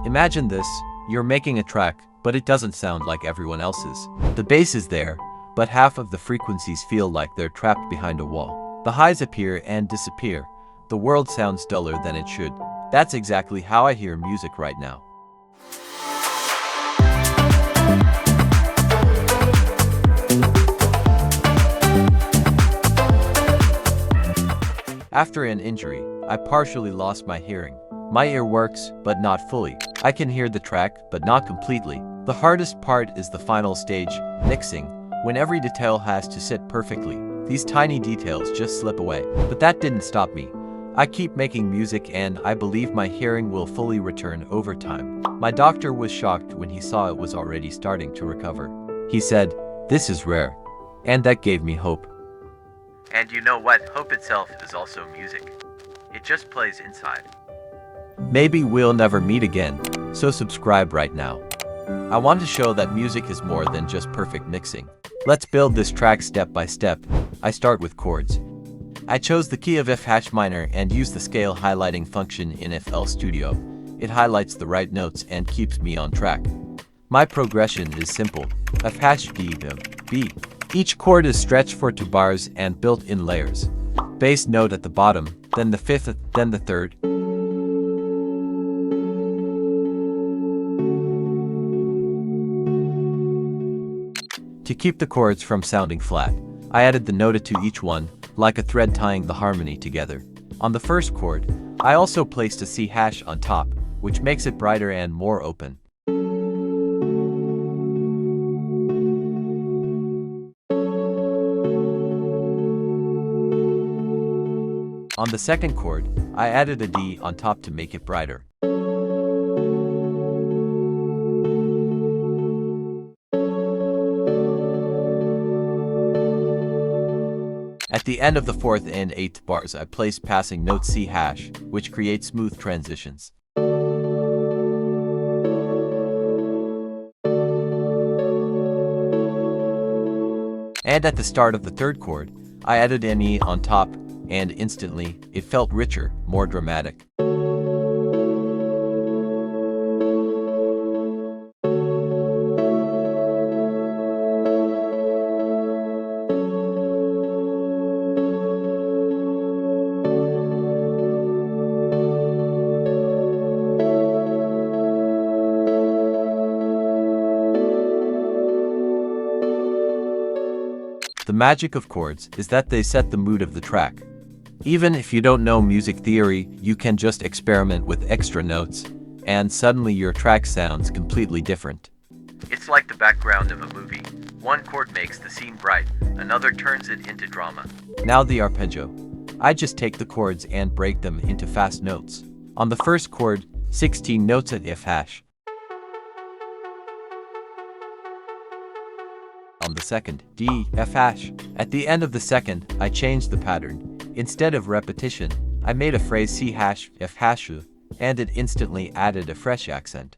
Imagine this, you're making a track, but it doesn't sound like everyone else's. The bass is there, but half of the frequencies feel like they're trapped behind a wall. The highs appear and disappear. The world sounds duller than it should. That's exactly how I hear music right now. After an injury, I partially lost my hearing. My ear works, but not fully. I can hear the track, but not completely. The hardest part is the final stage, mixing, when every detail has to sit perfectly. These tiny details just slip away. But that didn't stop me. I keep making music and I believe my hearing will fully return over time. My doctor was shocked when he saw it was already starting to recover. He said, "This is rare." And that gave me hope. And you know what? Hope itself is also music. It just plays inside. Maybe we'll never meet again, so subscribe right now. I want to show that music is more than just perfect mixing. Let's build this track step by step. I start with chords. I chose the key of F# minor and use the scale highlighting function in FL Studio. It highlights the right notes and keeps me on track. My progression is simple, F# D to B. Each chord is stretched for 2 bars and built in layers. Bass note at the bottom, then the 5th, then the 3rd. To keep the chords from sounding flat, I added the nota to each one, like a thread tying the harmony together. On the first chord, I also placed a C# on top, which makes it brighter and more open. On the second chord, I added a D on top to make it brighter. At the end of the 4th and 8th bars, I place passing note C#, which creates smooth transitions. And at the start of the 3rd chord, I added an E on top, and instantly, it felt richer, more dramatic. The magic of chords is that they set the mood of the track. Even if you don't know music theory, you can just experiment with extra notes, and suddenly your track sounds completely different. It's like the background of a movie. One chord makes the scene bright, another turns it into drama. Now the arpeggio. I just take the chords and break them into fast notes. On the first chord, 16 notes at F#. On the second, D, F#. At the end of the second, I changed the pattern. Instead of repetition, I made a phrase C#, F#, and it instantly added a fresh accent.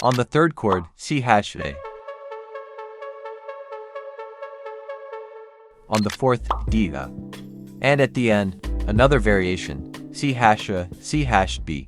On the third chord, C#, A. On the fourth, D, A. And at the end, another variation, C#, A, C#, B.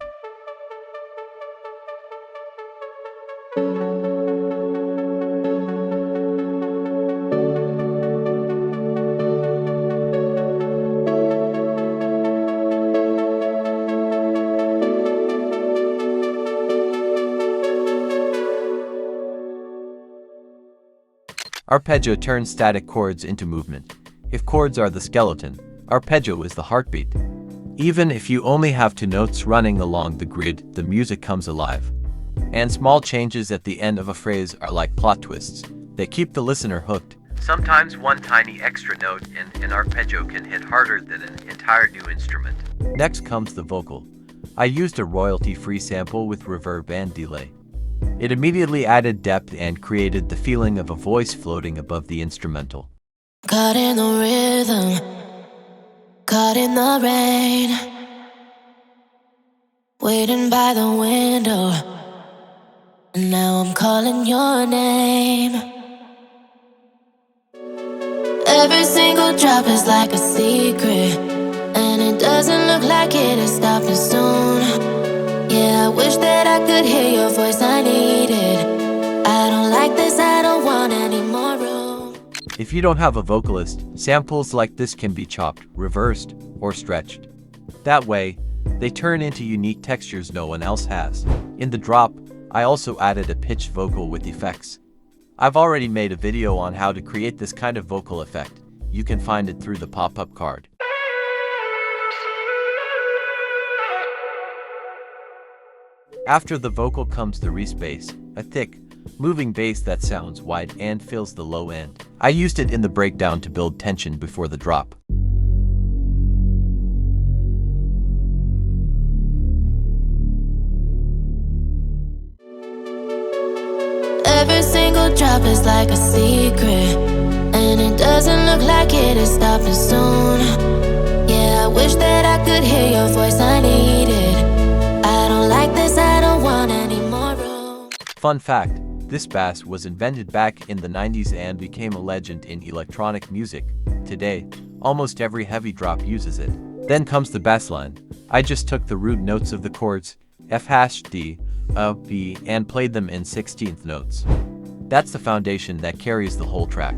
Arpeggio turns static chords into movement. If chords are the skeleton, arpeggio is the heartbeat. Even if you only have 2 notes running along the grid, the music comes alive. And small changes at the end of a phrase are like plot twists. They keep the listener hooked. Sometimes one tiny extra note in an arpeggio can hit harder than an entire new instrument. Next comes the vocal. I used a royalty-free sample with reverb and delay. It immediately added depth and created the feeling of a voice floating above the instrumental. Caught in the rhythm, caught in the rain, waiting by the window, and now I'm calling your name. Every single drop is like a secret, and it doesn't look like it has stopped I could hear your voice, I need it. I don't like this, I don't want any more room. If you don't have a vocalist, samples like this can be chopped, reversed, or stretched. That way, they turn into unique textures no one else has. In the drop, I also added a pitched vocal with effects. I've already made a video on how to create this kind of vocal effect. You can find it through the pop-up card. After the vocal comes the Reese bass, a thick, moving bass that sounds wide and fills the low end. I used it in the breakdown to build tension before the drop. Every single drop is like a secret, and it doesn't look like it is stopping soon. Yeah, I wish that I could hear your voice, I need it. I don't like this, I don't want any more room. Fun fact, this bass was invented back in the 90s and became a legend in electronic music. Today, almost every heavy drop uses it. Then comes the bassline. I just took the root notes of the chords F#, D, A, B, and played them in 16th notes. That's the foundation that carries the whole track.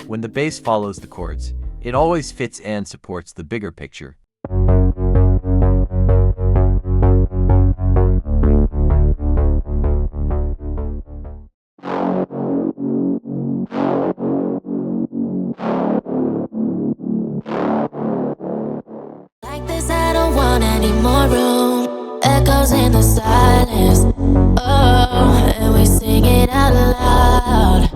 When the bass follows the chords, it always fits and supports the bigger picture. Like this, I don't want any more room. Echoes in the silence. Oh, and we sing it out loud.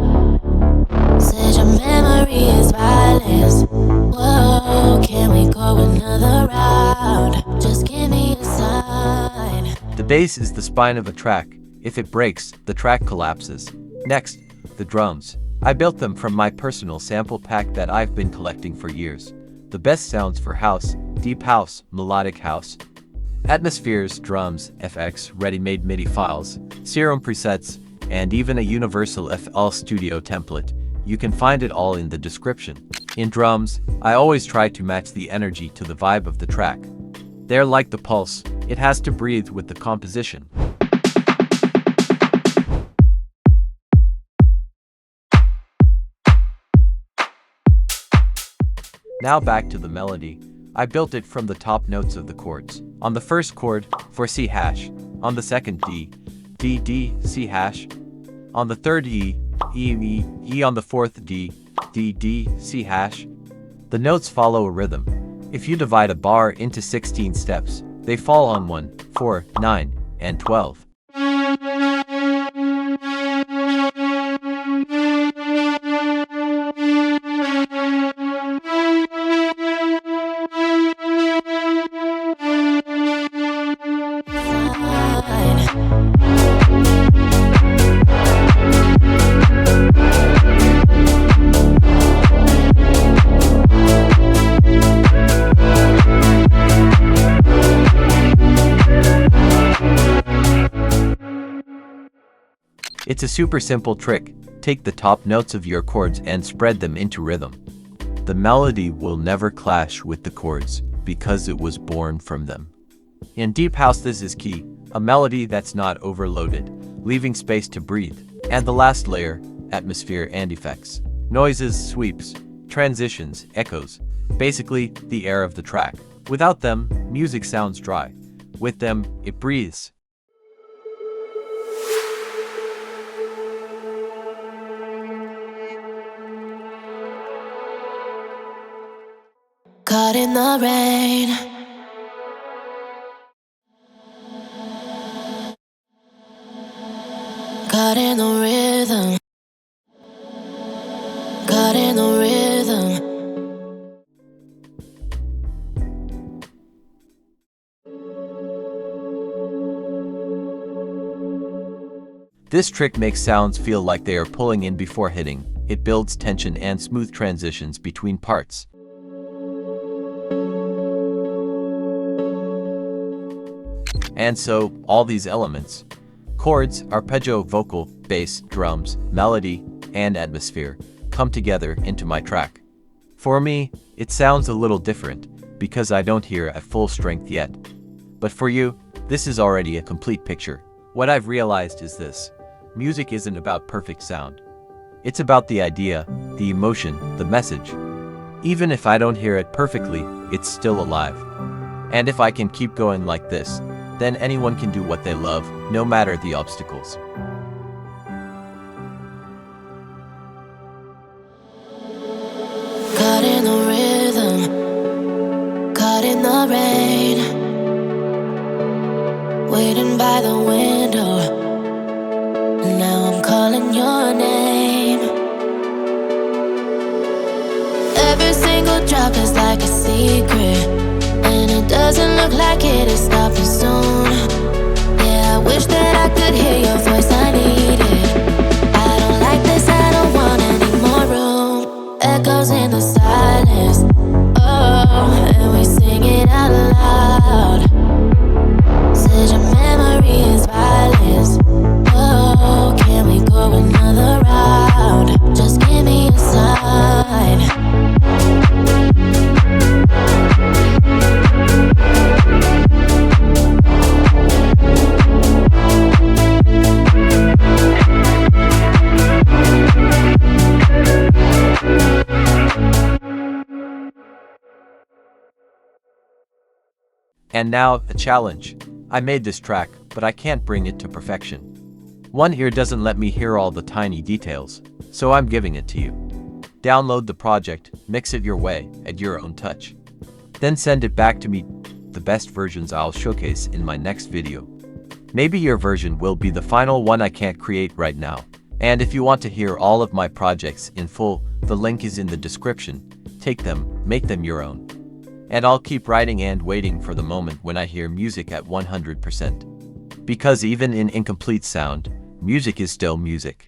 Said your memory is violence. Whoa, can we go another round? Just give me a sign. The bass is the spine of a track. If it breaks, the track collapses. Next, the drums. I built them from my personal sample pack that I've been collecting for years. The best sounds for house, deep house, melodic house, atmospheres, drums, FX, ready-made MIDI files, Serum presets, and even a universal FL Studio template. You can find it all in the description. In drums, I always try to match the energy to the vibe of the track. They're like the pulse, it has to breathe with the composition. Now back to the melody. I built it from the top notes of the chords. On the first chord, for C#. On the second, D, D, D, C#. On the third, E, E, E, E. On the fourth, D, D, D, C#. The notes follow a rhythm. If you divide a bar into 16 steps, they fall on 1, 4, 9, and 12. It's a super simple trick. Take the top notes of your chords and spread them into rhythm. The melody will never clash with the chords because it was born from them. In deep house, this is key. A melody that's not overloaded, leaving space to breathe. And the last layer, atmosphere and effects. Noises, sweeps, transitions, echoes. Basically, the air of the track. Without them, music sounds dry. With them, it breathes. Caught in the rain. Caught in the rhythm. Caught in the rhythm. This trick makes sounds feel like they are pulling in before hitting. It builds tension and smooth transitions between parts. And so, all these elements, chords, arpeggio, vocal, bass, drums, melody, and atmosphere, come together into my track. For me, it sounds a little different, because I don't hear at full strength yet. But for you, this is already a complete picture. What I've realized is this: music isn't about perfect sound. It's about the idea, the emotion, the message. Even if I don't hear it perfectly, it's still alive. And if I can keep going like this, then anyone can do what they love, no matter the obstacles. Caught in the rhythm, caught in the rain, waiting by the window. Now I'm calling your name. Every single drop is like a secret, and it doesn't look like it is stopping soon. Yeah, I wish that I could hear your voice, I need it. I don't like this, I don't want any more room. Echoes in the silence, oh, and we sing it out loud. Said your memory is violence, oh, can we go another round? Just give me a sign. And now, a challenge. I made this track, but I can't bring it to perfection. One ear doesn't let me hear all the tiny details, so I'm giving it to you. Download the project, mix it your way, at your own touch. Then send it back to me. The best versions I'll showcase in my next video. Maybe your version will be the final one I can't create right now. And if you want to hear all of my projects in full, the link is in the description. Take them, make them your own. And I'll keep writing and waiting for the moment when I hear music at 100%. Because even in incomplete sound, music is still music.